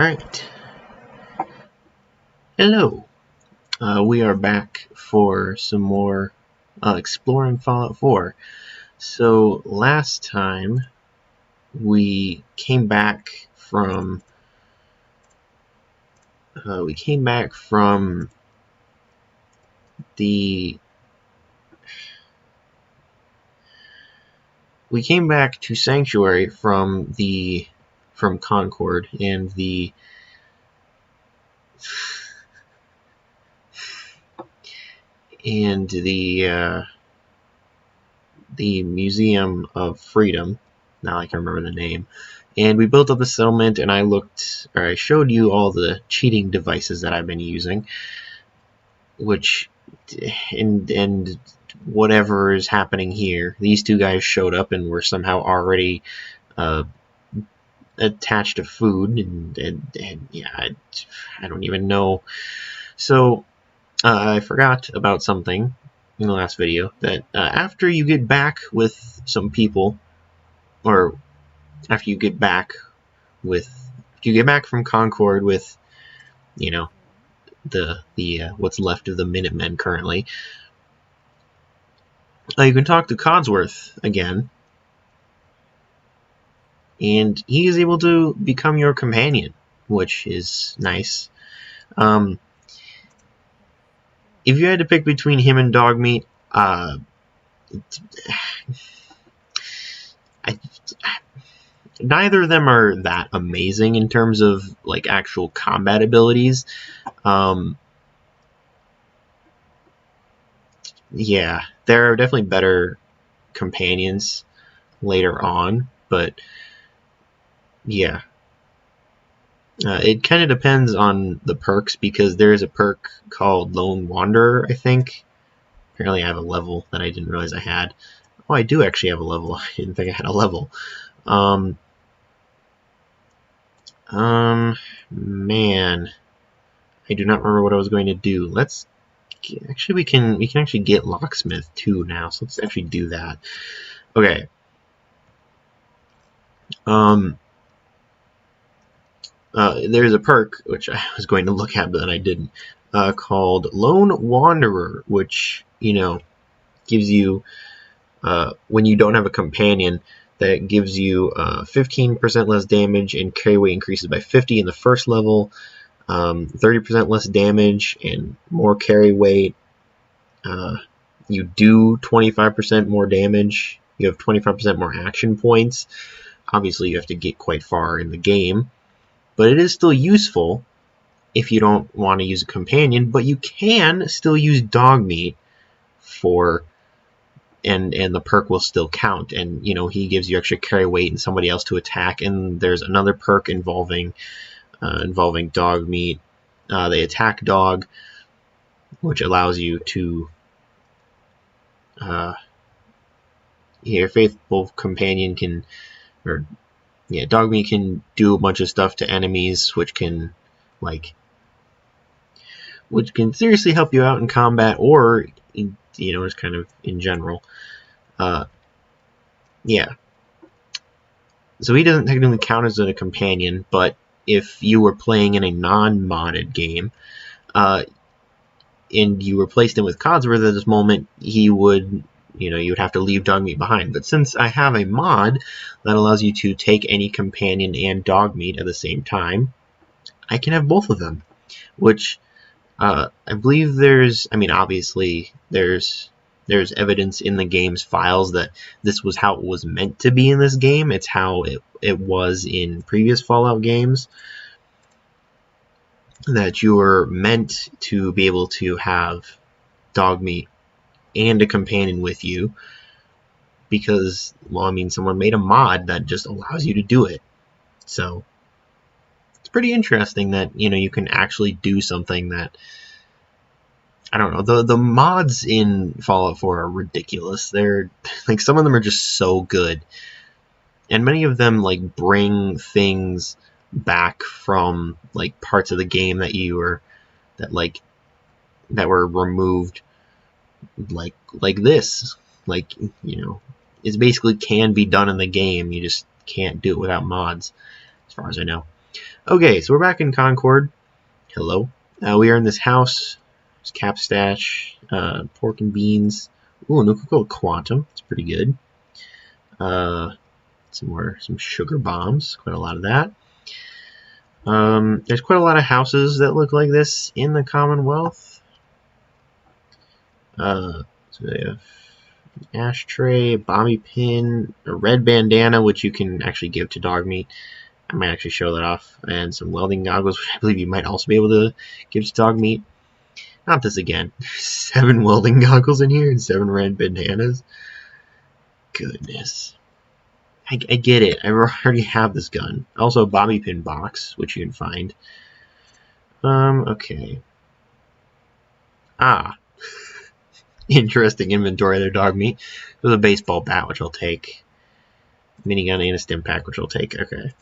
Alright, hello. We are back for some more exploring Fallout 4. So last time we came back from the we came back to Sanctuary from Concord and the Museum of Freedom. Now I can remember the name. And we built up a settlement, and I showed you all the cheating devices that I've been using, and whatever is happening here, these two guys showed up and were somehow already attached to food, and yeah, I don't even know. So I forgot about something in the last video, that after you get back with some people, or after you get back from Concord with, the what's left of the Minutemen currently, you can talk to Codsworth again, and he is able to become your companion, which is nice. If you had to pick between him and Dogmeat, neither of them are that amazing in terms of like actual combat abilities. Yeah, there are definitely better companions later on, but yeah. It kind of depends on the perks, because there is a perk called Lone Wanderer, I think. Apparently I have a level that I didn't realize I had. Oh, I do actually have a level. I didn't think I had a level. Man, I do not remember what I was going to do. We can actually get Locksmith too now, so let's actually do that. Okay. There's a perk which I was going to look at, but then I didn't, called Lone Wanderer, which gives you, when you don't have a companion, that gives you 15% less damage, and carry weight increases by 50 in the first level, 30% less damage and more carry weight. You do 25% more damage. You have 25% more action points. Obviously, you have to get quite far in the game, but it is still useful if you don't want to use a companion. But you can still use Dogmeat and the perk will still count, and he gives you extra carry weight and somebody else to attack. And there's another perk involving Dogmeat, the attack dog, which allows you to your faithful companion Dogmeat can do a bunch of stuff to enemies, which can seriously help you out in combat, or just kind of in general. Yeah. So he doesn't technically count as a companion, but if you were playing in a non-modded game, and you replaced him with Codsworth at this moment, he would, you would have to leave Dogmeat behind. But since I have a mod that allows you to take any companion and Dogmeat at the same time, I can have both of them, which I believe obviously there's evidence in the game's files that this was how it was meant to be in this game. It's how it was in previous Fallout games, that you were meant to be able to have Dogmeat and a companion with you, because, someone made a mod that just allows you to do it. So it's pretty interesting that you can actually do something that, I don't know, the mods in Fallout 4 are ridiculous. They're some of them are just so good, and many of them bring things back from parts of the game that were removed, like this. It basically can be done in the game. You just can't do it without mods, as far as I know. Okay, so we're back in Concord. Hello. We are in this house. There's capstash, pork and beans. Ooh, Nuka-Cola Quantum. It's pretty good. Some sugar bombs. Quite a lot of that. There's quite a lot of houses that look like this in the Commonwealth. So they have an ashtray, a bobby pin, a red bandana, which you can actually give to dog meat. I might actually show that off. And some welding goggles, which I believe you might also be able to give to dog meat. Not this again. 7 welding goggles in here and 7 red bandanas. Goodness. I get it. I already have this gun. Also a bobby pin box, which you can find. Okay. Interesting inventory there, dog meat. There's a baseball bat, which I'll take. Minigun and a stim pack, which I'll take. Okay.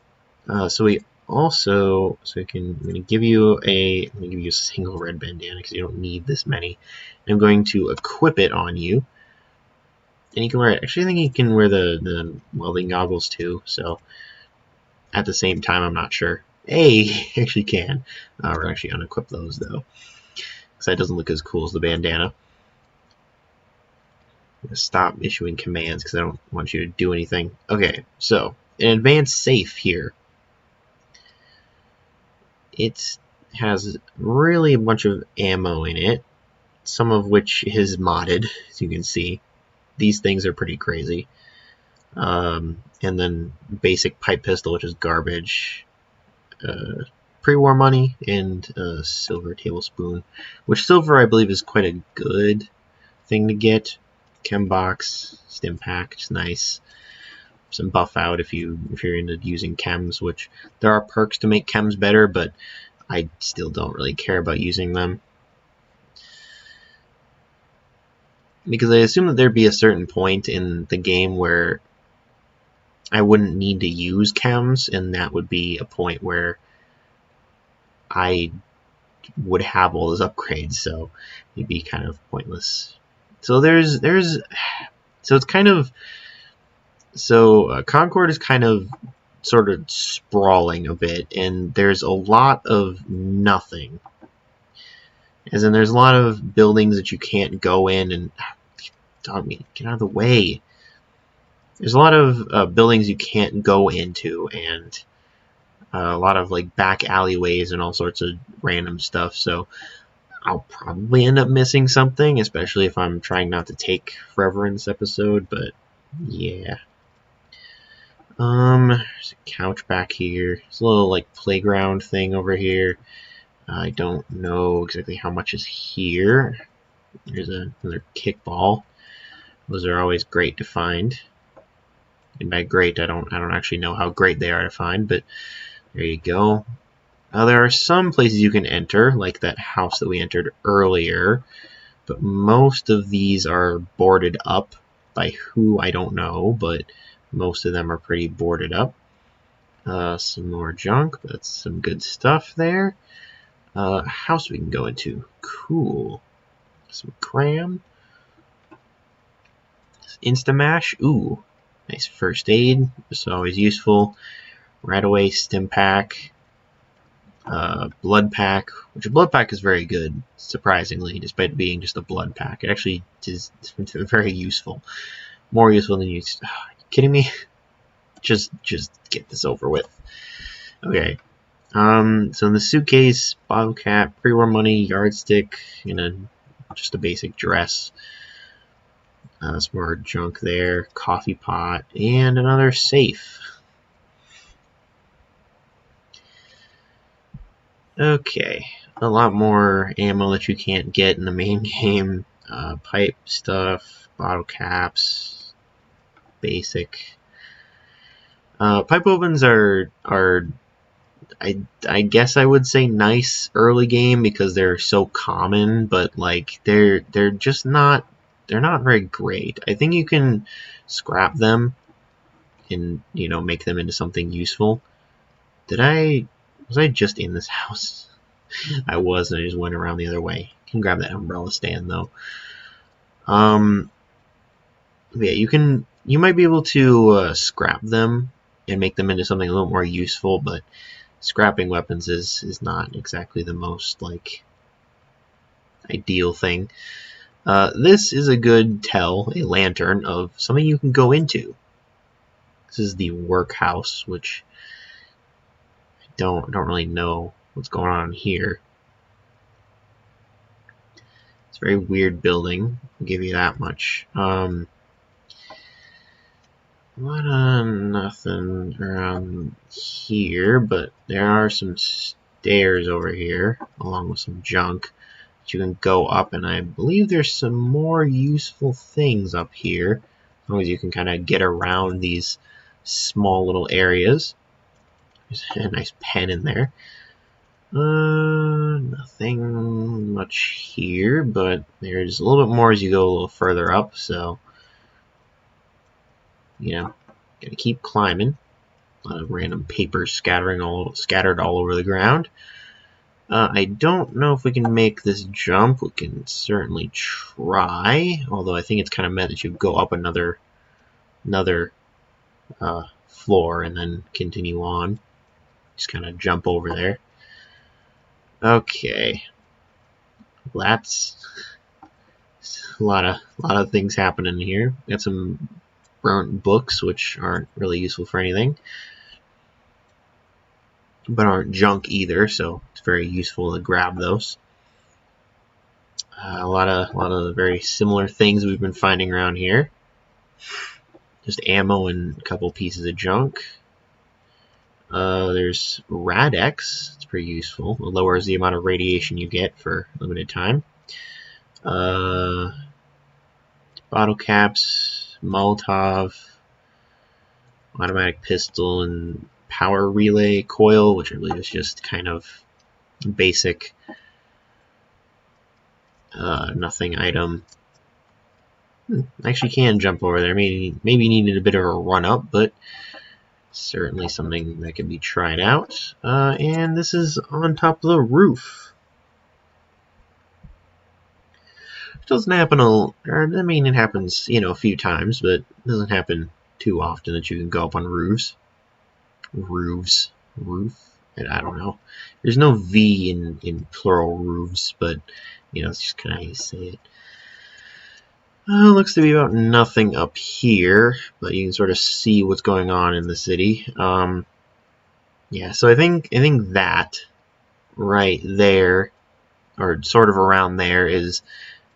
So we also, I'm gonna give you a single red bandana because you don't need this many. I'm going to equip it on you. And you can wear it. Actually, I think you can wear the welding goggles too. So at the same time, I'm not sure. Hey, actually can. We're actually unequip those though, because that doesn't look as cool as the bandana. I'm gonna stop issuing commands because I don't want you to do anything. Okay, so an advanced safe here. It has really a bunch of ammo in it, some of which is modded, as you can see. These things are pretty crazy. And then basic pipe pistol, which is garbage. Pre-war money and a silver tablespoon, which silver I believe is quite a good thing to get. Chem box, stim pack, it's nice. Some buff out if you're into using chems, which there are perks to make chems better, but I still don't really care about using them. Because I assume that there'd be a certain point in the game where I wouldn't need to use chems, and that would be a point where I would have all those upgrades, so it'd be kind of pointless. So it's kind of, Concord is kind of sort of sprawling a bit, and there's a lot of nothing. As in, there's a lot of buildings that you can't go in, and dog meat, get out of the way. There's a lot of buildings you can't go into, and a lot of like back alleyways and all sorts of random stuff. So I'll probably end up missing something, especially if I'm trying not to take forever in this episode. But yeah. There's a couch back here. There's a little like playground thing over here. I don't know exactly how much is here. There's another kickball. Those are always great to find. And by great, I don't actually know how great they are to find, but there you go. There are some places you can enter, like that house that we entered earlier, but most of these are boarded up by who I don't know, but most of them are pretty boarded up. Some more junk, but that's some good stuff there. House we can go into. Cool. Some cram. Instamash. Ooh, nice first aid. This is always useful. Right away, stim pack. Blood pack, which a blood pack is very good, surprisingly, despite being just a blood pack. It actually is very useful. More useful than you. Are you kidding me? Just get this over with. Okay. So in the suitcase, bottle cap, pre-war money, yardstick, just a basic dress. Some more junk there, coffee pot, and another safe. Okay, a lot more ammo that you can't get in the main game. Pipe stuff, bottle caps, basic. Pipe opens are I guess I would say nice early game because they're so common, but like they're just not very great. I think you can scrap them and make them into something useful. Was I just in this house? I was, and I just went around the other way. Can grab that umbrella stand though. Yeah, you might be able to scrap them and make them into something a little more useful, but scrapping weapons is not exactly the most like ideal thing. This is a good tell, a lantern of something you can go into. This is the workhouse, which I don't really know what's going on here. It's a very weird building, I'll give you that much. Nothing around here, but there are some stairs over here, along with some junk that you can go up, and I believe there's some more useful things up here, as long as you can kind of get around these small little areas. There's a nice pen in there. Nothing much here, but there's a little bit more as you go a little further up, so you know, gotta keep climbing. A lot of random papers scattered all over the ground. I don't know if we can make this jump. We can certainly try, although I think it's kind of meant that you go up another floor and then continue on. Just kind of jump over there. Okay, that's a lot of things happening here. Got some burnt books, which aren't really useful for anything, but aren't junk either, so it's very useful to grab those. A lot of very similar things we've been finding around here. Just ammo and a couple pieces of junk. There's Rad-X. It's pretty useful. It lowers the amount of radiation you get for a limited time. Bottle caps, Molotov, automatic pistol, and power relay coil, which I believe is just kind of basic nothing item. Actually can jump over there. Maybe needed a bit of a run up, but certainly something that can be tried out. And this is on top of the roof. It doesn't happen it happens, a few times, but it doesn't happen too often that you can go up on roofs. Roof? I don't know. There's no V in plural roofs, but it's just kind of how you say it. Looks to be about nothing up here, but you can sort of see what's going on in the city. Yeah, so I think that right there, or sort of around there, is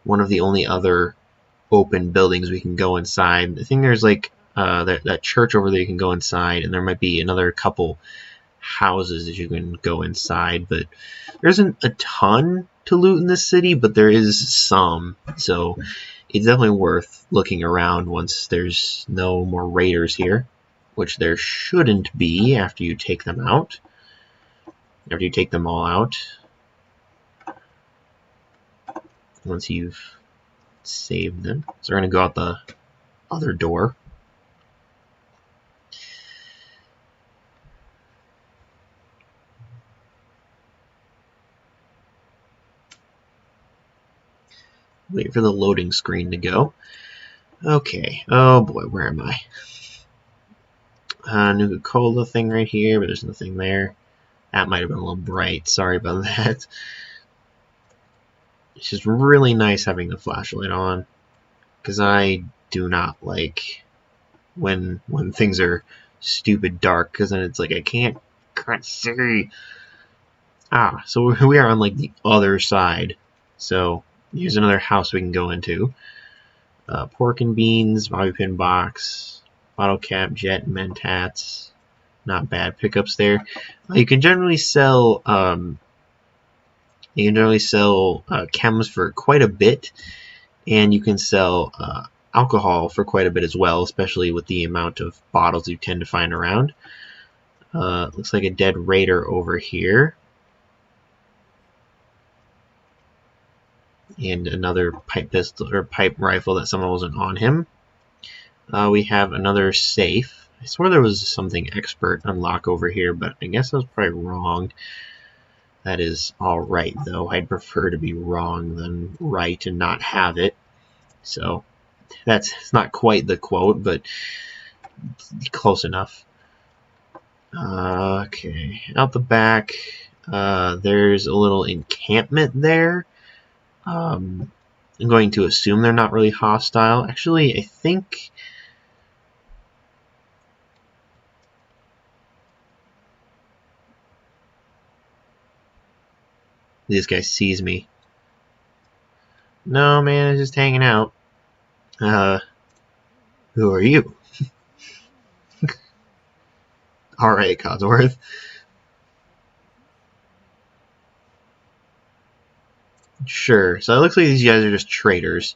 one of the only other open buildings we can go inside. I think there's like that church over there you can go inside, and there might be another couple houses that you can go inside, but there isn't a ton to loot in this city, but there is some, so it's definitely worth looking around once there's no more raiders here, which there shouldn't be after you take them out. After you take them all out, once you've saved them. So we're going to go out the other door. Wait for the loading screen to go. Okay. Oh boy, where am I? Nuka-Cola thing right here, but there's nothing there. That might have been a little bright. Sorry about that. It's just really nice having the flashlight on, because I do not like when things are stupid dark, because then it's like I can't see. So we are on like the other side. So here's another house we can go into. Pork and beans, bobby pin box, bottle cap, jet, mentats. Not bad pickups there. You can generally sell chems for quite a bit, and you can sell alcohol for quite a bit as well, especially with the amount of bottles you tend to find around. Looks like a dead raider over here. And another pipe pistol or pipe rifle that someone wasn't on him. We have another safe. I swore there was something expert unlock over here, but I guess I was probably wrong. That is alright, though. I'd prefer to be wrong than right and not have it. So it's not quite the quote, but close enough. Okay, out the back, there's a little encampment there. I'm going to assume they're not really hostile. Actually, I think this guy sees me. No, man, I'm just hanging out. Who are you? Alright, Codsworth. Sure. So it looks like these guys are just traitors.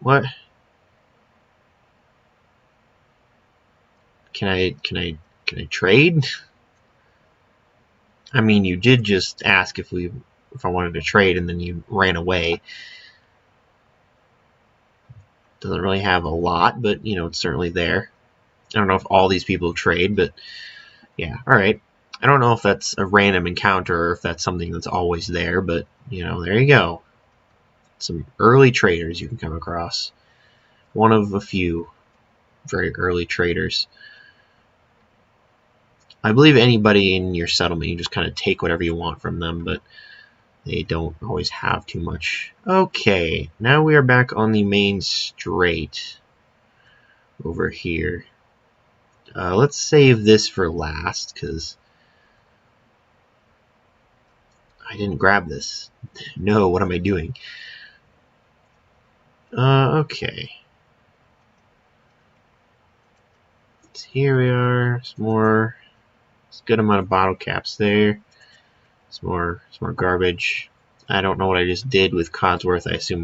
What? Can I trade? I mean, you did just ask if I wanted to trade, and then you ran away. Doesn't really have a lot, but you know, it's certainly there. I don't know if all these people trade, but yeah, alright. I don't know if that's a random encounter or if that's something that's always there, but you know, there you go. Some early traders you can come across. One of a few very early traders. I believe anybody in your settlement, you just kind of take whatever you want from them, but they don't always have too much. Okay, now we are back on the main strait over here. Let's save this for last, because I didn't grab this. No, what am I doing? Okay. So here we are. Some more. It's a good amount of bottle caps there. Some more garbage. I don't know what I just did with Codsworth. I assume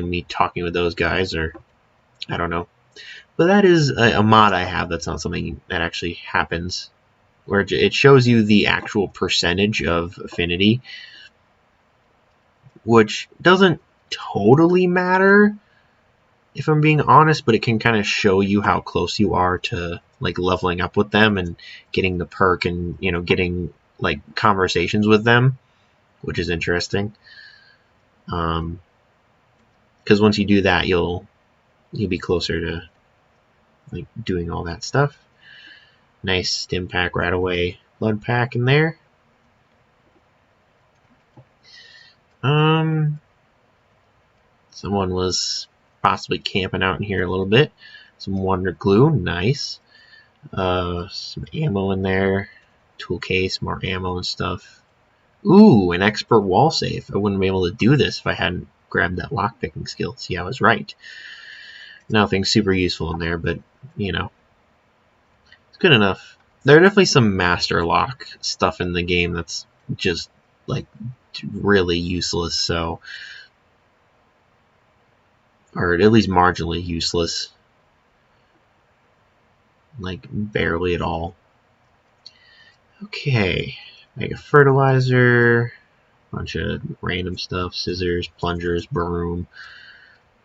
me talking with those guys, or I don't know. But that is a mod I have. That's not something that actually happens, where it shows you the actual percentage of affinity, which doesn't totally matter if I'm being honest, but it can kind of show you how close you are to like leveling up with them and getting the perk, and you know, getting like conversations with them, which is interesting. Because once you do that, you'll be closer to like doing all that stuff. Nice stim pack right away. Blood pack in there. Someone was possibly camping out in here a little bit. Some Wonder Glue, nice. Some ammo in there. Tool case, more ammo and stuff. Ooh, an expert wall safe. I wouldn't be able to do this if I hadn't grabbed that lockpicking skill. See, I was right. Nothing super useful in there, but, you know, it's good enough. There are definitely some master lock stuff in the game that's just, like, really useless, so... or at least marginally useless. Like, barely at all. Okay. Make a fertilizer. Bunch of random stuff. Scissors, plungers, broom.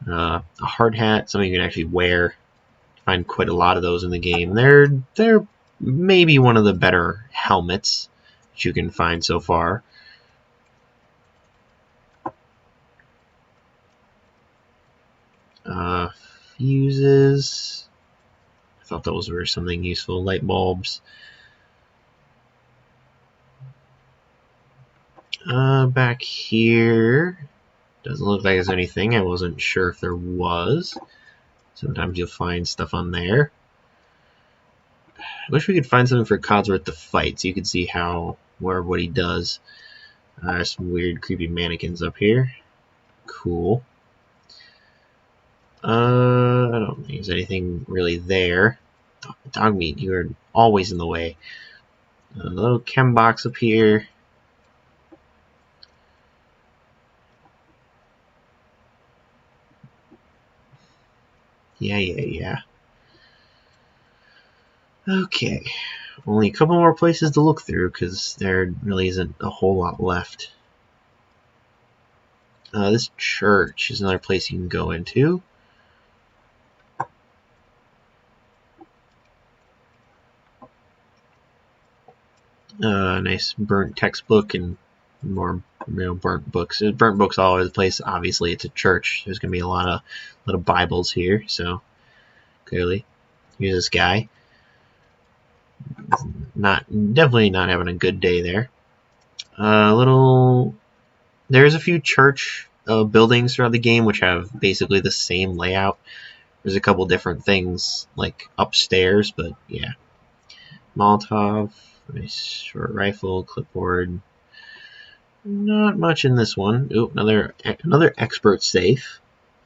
A hard hat, something you can actually wear. Find quite a lot of those in the game. They're maybe one of the better helmets that you can find so far. Fuses. I thought those were something useful. Light bulbs. Back here, doesn't look like there's anything. I wasn't sure if there was. Sometimes you'll find stuff on there. I wish we could find something for Codsworth to fight, so you can see what he does. Some weird, creepy mannequins up here. Cool. I don't think there's anything really there. Dog meat, you are always in the way. A little chem box up here. Yeah. Okay. Only a couple more places to look through, because there really isn't a whole lot left. This church is another place you can go into. Nice burnt textbook and more burnt books. Burnt books all over the place. Obviously, it's a church. There's gonna be a lot of Bibles here, so clearly. Here's this guy. Definitely not having a good day there. There's a few church buildings throughout the game which have basically the same layout. There's a couple different things like upstairs, but yeah. Molotov, nice short rifle, clipboard. Not much in this one. Ooh, another expert safe.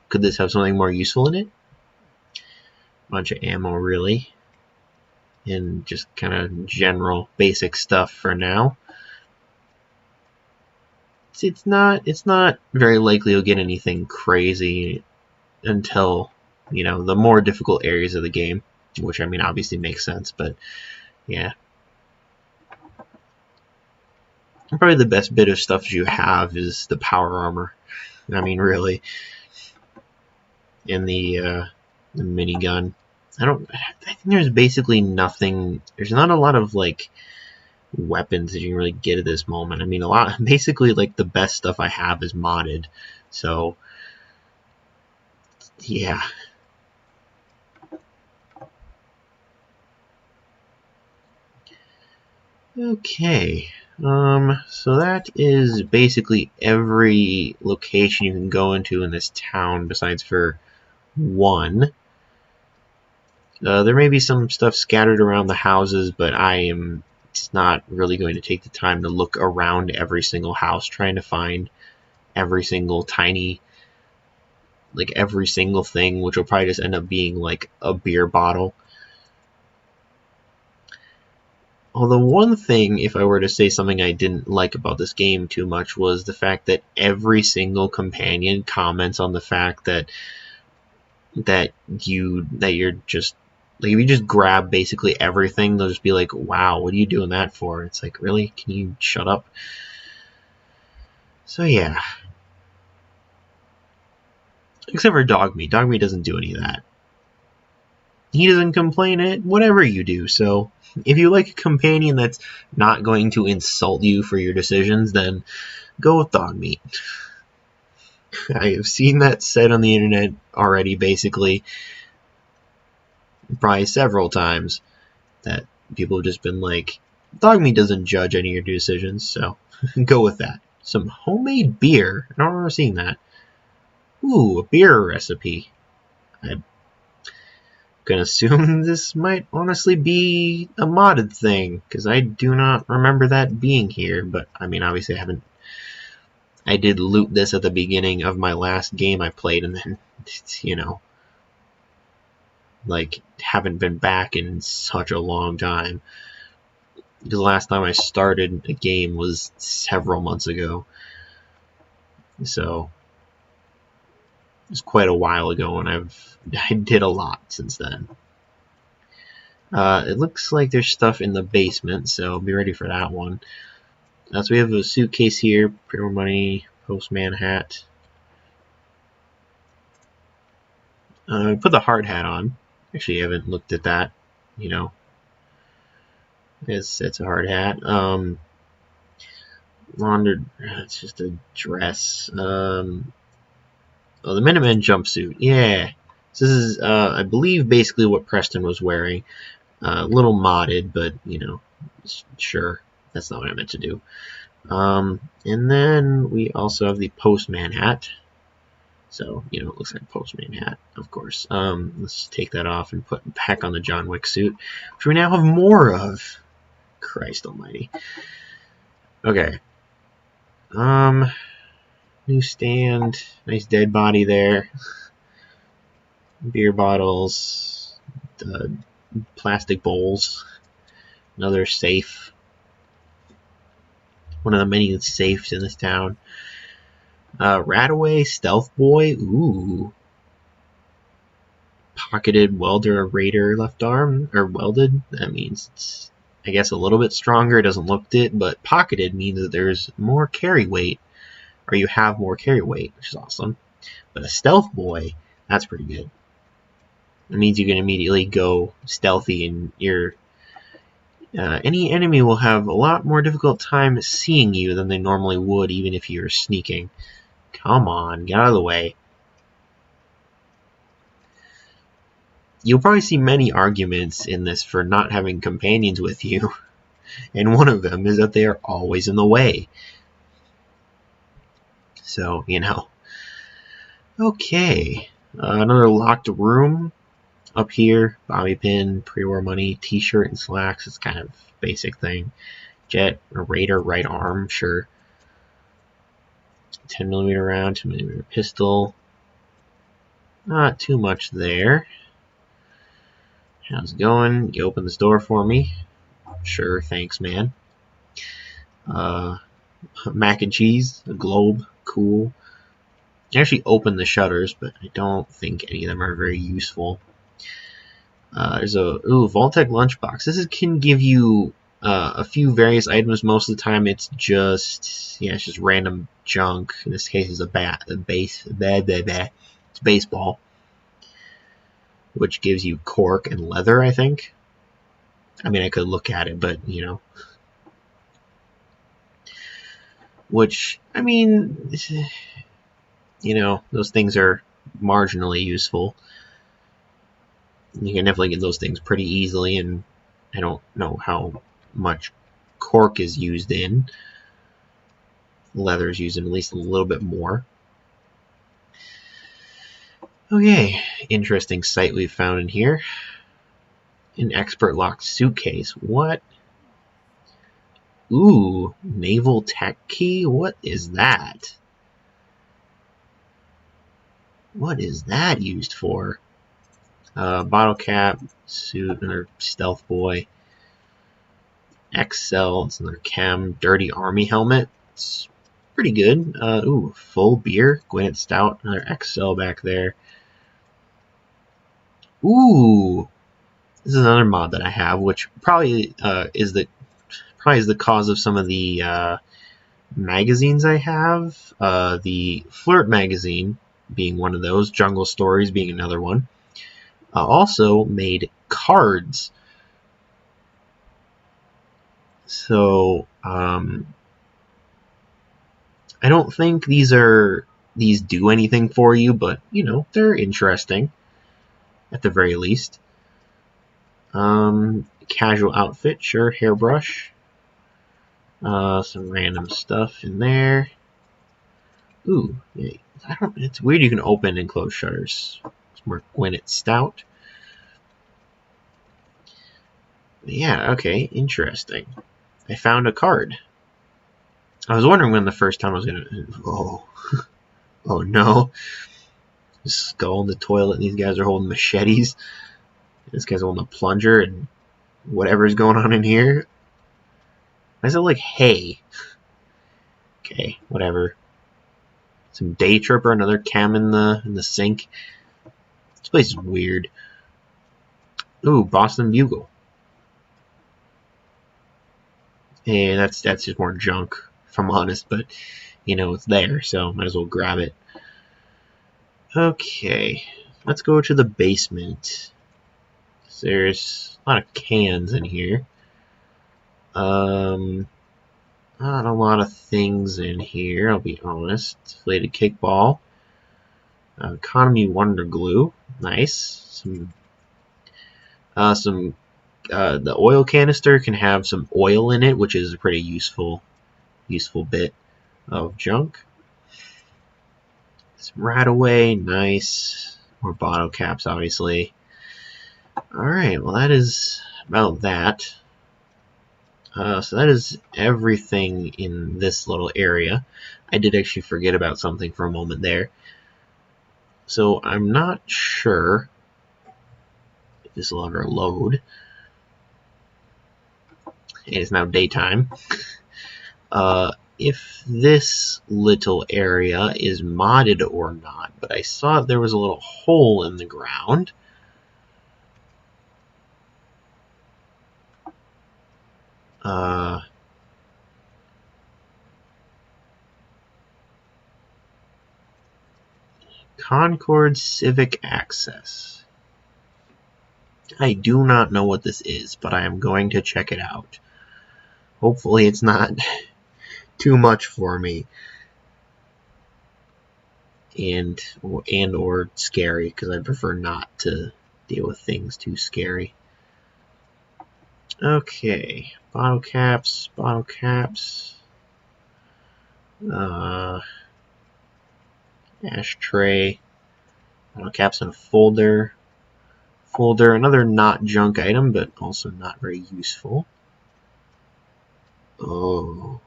Could this have something more useful in it? Bunch of ammo, really, and just kind of general basic stuff for now. It's not very likely you'll get anything crazy until, you know, the more difficult areas of the game, which I mean obviously makes sense, but yeah. Probably the best bit of stuff you have is the power armor. I mean, really, and the minigun. I think there's basically nothing. There's not a lot of like weapons that you can really get at this moment. I mean, basically like the best stuff I have is modded. So yeah. Okay. So that is basically every location you can go into in this town besides for one. There may be some stuff scattered around the houses, but I am just not really going to take the time to look around every single house trying to find every single tiny, like every single thing, which will probably just end up being like a beer bottle. Although one thing, if I were to say something I didn't like about this game too much, was the fact that every single companion comments on the fact that you're just like, if you just grab basically everything, they'll just be like, "Wow, what are you doing that for?" It's like, really? Can you shut up? So yeah. Except for Dogmeat. Dogmeat doesn't do any of that. He doesn't complain at whatever you do, so if you like a companion that's not going to insult you for your decisions, then go with Dogmeat. I have seen that said on the internet already, basically, probably several times, that people have just been like, Dogmeat doesn't judge any of your decisions, so go with that. Some homemade beer. I don't remember seeing that. Ooh, a beer recipe. I'm gonna assume this might honestly be a modded thing, because I do not remember that being here, but I mean, obviously I did loot this at the beginning of my last game I played, and then, you know, like, haven't been back in such a long time. The last time I started a game was several months ago, so it's quite a while ago, and I did a lot since then. It looks like there's stuff in the basement, so be ready for that one. So we have a suitcase here, print more money, postman hat. Put the hard hat on. Actually, I haven't looked at that. You know, it's a hard hat. Laundered. It's just a dress. Oh, the Minutemen jumpsuit. Yeah. So this is, I believe, basically what Preston was wearing. A little modded, but you know, sure. That's not what I meant to do. And then we also have the postman hat. So, you know, it looks like a postman hat, of course. Let's take that off and put back on the John Wick suit, which we now have more of. Christ almighty. Okay. Newsstand. Nice dead body there. Beer bottles. Plastic bowls. Another safe. One of the many safes in this town. Rataway, Stealth Boy. Ooh. Pocketed welder raider left arm, or welded. That means it's, I guess, a little bit stronger. It doesn't look it, but pocketed means that there's more carry weight, or you have more carry weight, which is awesome. But a stealth boy, that's pretty good. It means you can immediately go stealthy, and your any enemy will have a lot more difficult time seeing you than they normally would, even if you're sneaking. Come on, get out of the way. you'll probably see many arguments in this for not having companions with you, and one of them is that they are always in the way. So, you know. Okay, another locked room up here. Bobby pin, pre-war money, t-shirt and slacks. It's kind of basic thing. Jet, a Raider, right arm, sure. 10mm round, 2mm pistol. Not too much there. How's it going? You open this door for me? Sure, thanks, man. Mac and cheese, a globe, cool. I actually opened the shutters, but I don't think any of them are very useful. There's a Vault-Tec lunchbox. This can give you a few various items. Most of the time, it's just it's just random junk. In this case, it's it's baseball, which gives you cork and leather, I think. I mean, I could look at it, but you know, which I mean, you know, those things are marginally useful. You can definitely get those things pretty easily, and I don't know how much cork is used in. Leather is used in at least a little bit more. Okay, interesting sight we've found in here. An expert locked suitcase. What? Ooh, naval tech key? What is that? What is that used for? Bottle cap, suit, another stealth boy. XL, it's another chem, dirty army helmet. It's pretty good. Ooh, full beer, Gwinnett Stout, another XL back there. Ooh, this is another mod that I have, which probably is the cause of some of the magazines I have. The Flirt magazine being one of those, Jungle Stories being another one. Also made cards. So I don't think these do anything for you, but you know, they're interesting at the very least. Casual outfit, sure, hairbrush. Some random stuff in there. Ooh, yeah, it's weird you can open and close shutters. It's more Gwinnett Stout. Yeah, okay, interesting. I found a card. I was wondering when the first time I was gonna. Oh no! Skull in the toilet, and these guys are holding machetes. This guy's holding a plunger, and whatever's going on in here. Why is it like hay? Okay, whatever. Some day tripper, another cam in the sink. This place is weird. Ooh, Boston Bugle. Hey, that's just more junk, if I'm honest, but you know, it's there, so might as well grab it. Okay, let's go to the basement. There's a lot of cans in here. Not a lot of things in here, I'll be honest. Inflated kickball. Economy Wonder Glue. Nice. The oil canister can have some oil in it, which is a pretty useful bit of junk. Some Radaway, nice. More bottle caps, obviously. Alright, well that is about that. So that is everything in this little area. I did actually forget about something for a moment there. So I'm not sure if this will ever load. It is now daytime. If this little area is modded or not, but I saw there was a little hole in the ground. Concord Civic Access. I do not know what this is, but I am going to check it out. Hopefully it's not too much for me. And or scary, because I prefer not to deal with things too scary. Okay, bottle caps, bottle caps. Ashtray, bottle caps in a folder. Folder, another not junk item, but also not very useful. Oh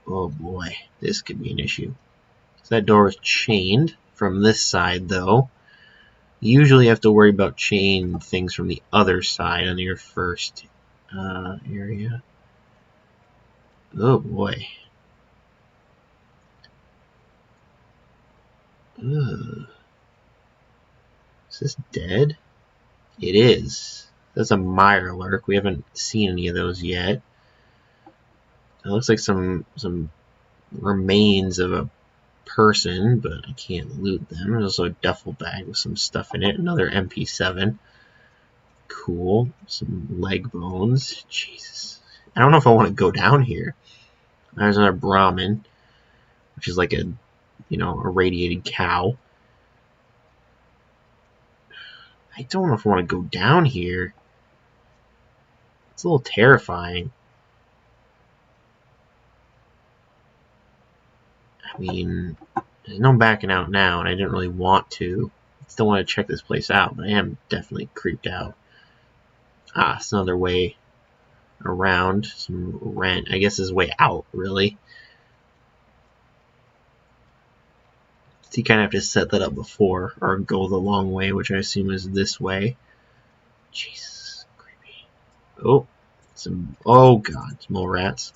boy, this could be an issue. So that door is chained from this side, though. You usually have to worry about chain things from the other side on your first area. Oh boy. Ugh. Is this dead? It is. That's a Mirelurk. We haven't seen any of those yet. It looks like some remains of a person, but I can't loot them. There's also a duffel bag with some stuff in it. Another MP7. Cool. Some leg bones. Jesus. I don't know if I want to go down here. There's another Brahmin, which is like a, irradiated cow. I don't know if I want to go down here. It's a little terrifying. I mean, there's no backing out now, and I didn't really want to. I still want to check this place out, but I am definitely creeped out. Ah, it's another way around. Some rent. I guess this is way out, really. So you kind of have to set that up before, or go the long way, which I assume is this way. Jesus, creepy. Oh, oh god, some more rats.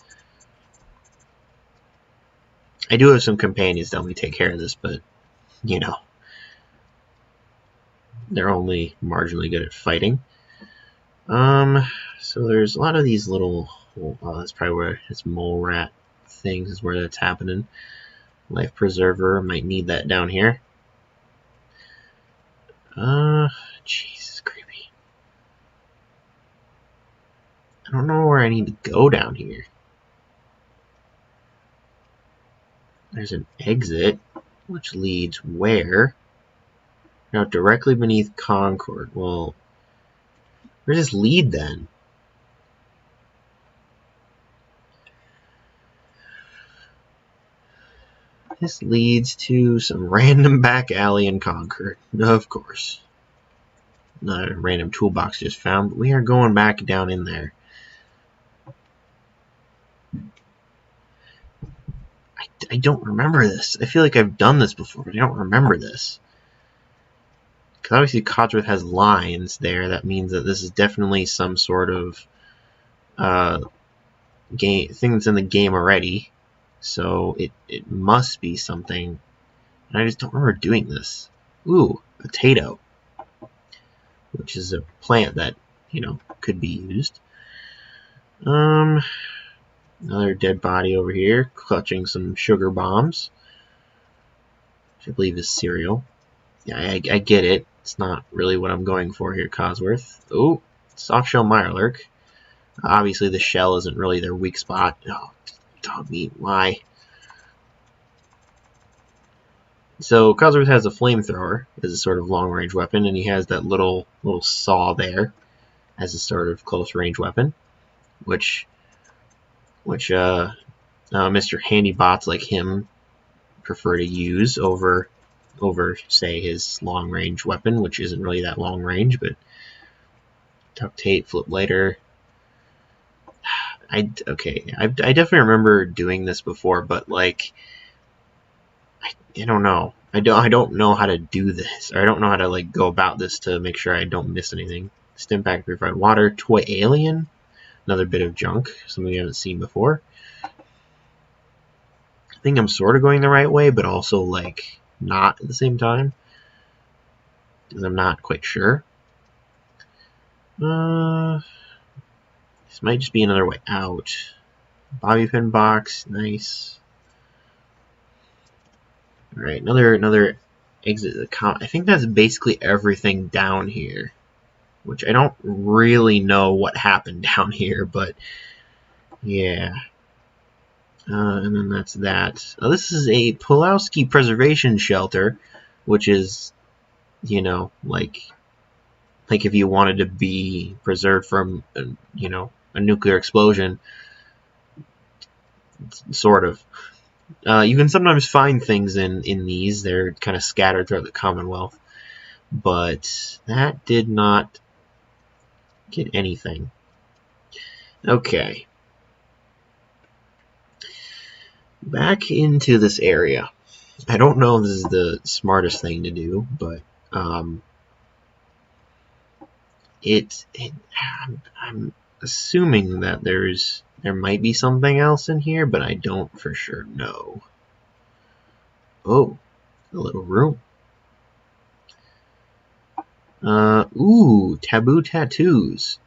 I do have some companions that help me take care of this, but, they're only marginally good at fighting. So there's a lot of these little, that's probably where it's mole rat things is where that's happening. Life preserver, might need that down here. Jesus, creepy. I don't know where I need to go down here. There's an exit, which leads where? Now, directly beneath Concord. Well, where does this lead then? This leads to some random back alley in Concord. Of course. Not a random toolbox just found, but we are going back down in there. I don't remember this. I feel like I've done this before, but I don't remember this. Because obviously Codsworth has lines there. That means that this is definitely some sort of game thing that's in the game already. So it must be something. And I just don't remember doing this. Ooh, potato. Which is a plant that, could be used. Another dead body over here, clutching some sugar bombs, which I believe is cereal. Yeah, I get it. It's not really what I'm going for here, Codsworth. Oh, softshell Mirelurk. Obviously, the shell isn't really their weak spot. Oh, dog meat, why? So Codsworth has a flamethrower as a sort of long-range weapon, and he has that little saw there as a sort of close-range weapon, which Mr. Handybots like him prefer to use over say his long-range weapon, which isn't really that long range, but duct tape, flip lighter. I definitely remember doing this before, but like I don't know. I don't know how to do this, or I don't know how to like go about this to make sure I don't miss anything. Stim pack, purified water, toy alien, another bit of junk, something we haven't seen before. I think I'm sort of going the right way, but also like not at the same time, because I'm not quite sure. This might just be another way out. Bobby pin box, nice. All right, another exit. I think that's basically everything down here, which I don't really know what happened down here, but yeah. And then that's that. This is a Pulowski Preservation Shelter, which is you know, like if you wanted to be preserved from, you know, a nuclear explosion, sort of. You can sometimes find things in these. They're kind of scattered throughout the Commonwealth. But that did not get anything. Okay. Back into this area. I don't know if this is the smartest thing to do, but I'm assuming that there might be something else in here, but I don't for sure know. Oh, a little room. Ooh, taboo tattoos.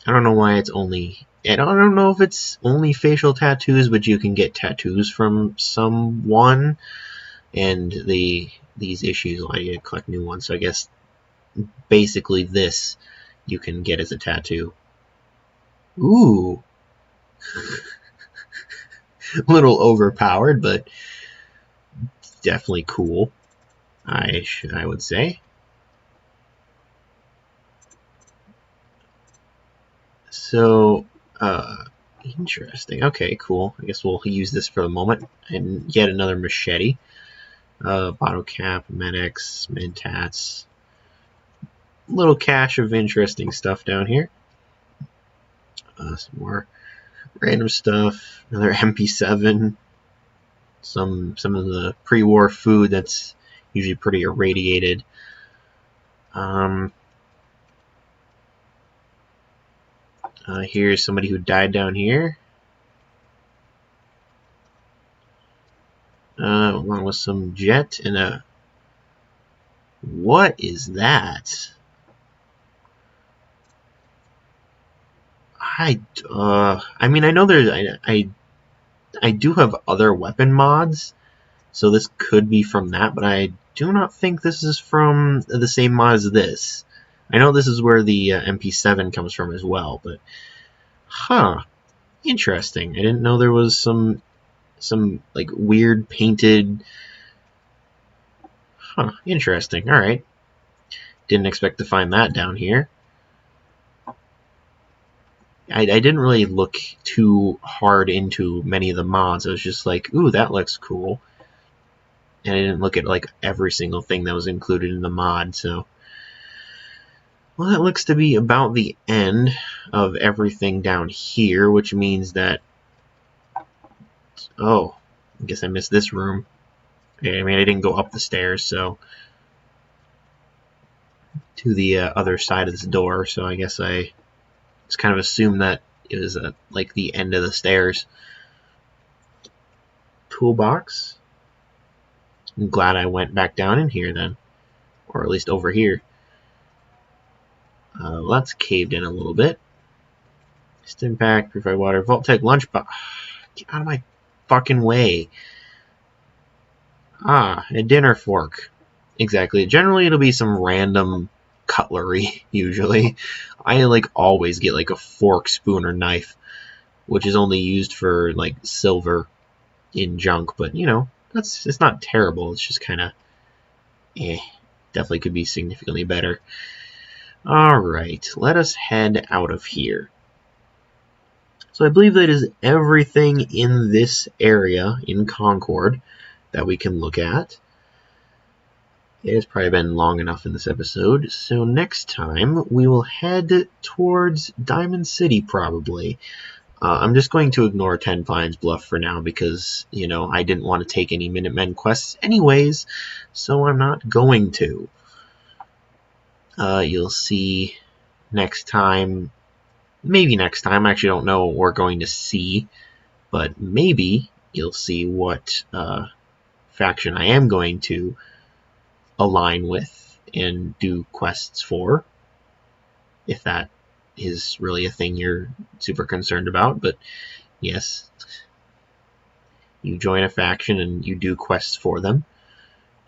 I don't know why it's only. I don't know if it's only facial tattoos, but you can get tattoos from someone, and these issues allow you to collect new ones. So I guess basically this you can get as a tattoo. Ooh, a little overpowered, but definitely cool. I would say. So, interesting. Okay, cool. I guess we'll use this for the moment. And yet another machete. Bottle cap, Med-X, Mentats. Little cache of interesting stuff down here. Some more random stuff. Another MP7. Some of the pre-war food that's usually pretty irradiated. Here's somebody who died down here. Along with some jet and a. What is that? I mean, I know there's. I do have other weapon mods, so this could be from that, but I do not think this is from the same mod as this. I know this is where the MP7 comes from as well, but huh, interesting. I didn't know there was some like weird painted. Huh, interesting. All right, didn't expect to find that down here. I didn't really look too hard into many of the mods. I was just like, ooh, that looks cool. And I didn't look at like every single thing that was included in the mod, so. Well, that looks to be about the end of everything down here, which means that. Oh, I guess I missed this room. I mean, I didn't go up the stairs, so. To the other side of this door, so I guess I just kind of assumed that it was like the end of the stairs. Toolbox. I'm glad I went back down in here then, or at least over here. Well, that's caved in a little bit. Stimpack, purified water, Vault-Tec lunchbox. Get out of my fucking way. Ah, a dinner fork. Exactly. Generally, it'll be some random cutlery, usually. I, like, always get, like, a fork, spoon, or knife, which is only used for, like, silver in junk, but, you know, it's not terrible. It's just kind of, definitely could be significantly better. Alright, let us head out of here. So I believe that is everything in this area in Concord that we can look at. It has probably been long enough in this episode, so next time we will head towards Diamond City, probably. I'm just going to ignore Ten Pines Bluff for now because, you know, I didn't want to take any Minutemen quests anyways, so I'm not going to. You'll see next time. Maybe next time. I actually don't know what we're going to see, but maybe you'll see what faction I am going to align with and do quests for, if that is really a thing you're super concerned about. But yes, you join a faction and you do quests for them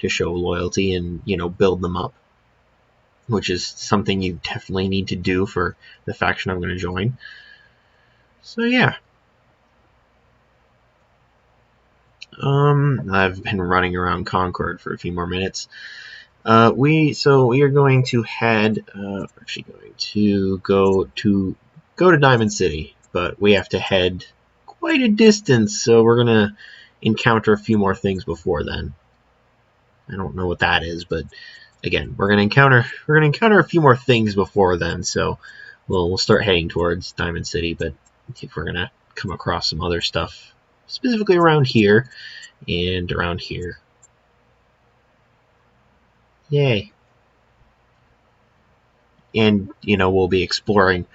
to show loyalty and, you know, build them up, which is something you definitely need to do for the faction I'm going to join. So yeah. I've been running around Concord for a few more minutes. We are going to head. We're actually going to go to Diamond City, but we have to head quite a distance, so we're gonna encounter a few more things before then. I don't know what that is, but again, we're gonna encounter a few more things before then. So we'll start heading towards Diamond City, but if we're gonna come across some other stuff, specifically around here and around here. Yay! And we'll be exploring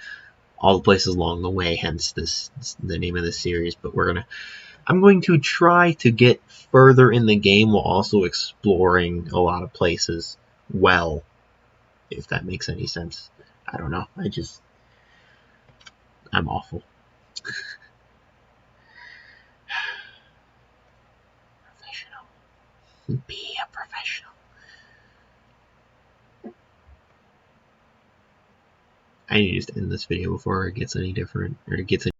all the places along the way. Hence the name of this series. But I'm going to try to get further in the game while also exploring a lot of places well, if that makes any sense. I don't know. I'm awful. Professional. Be a professional. I need to just end this video before it gets any different, or it gets any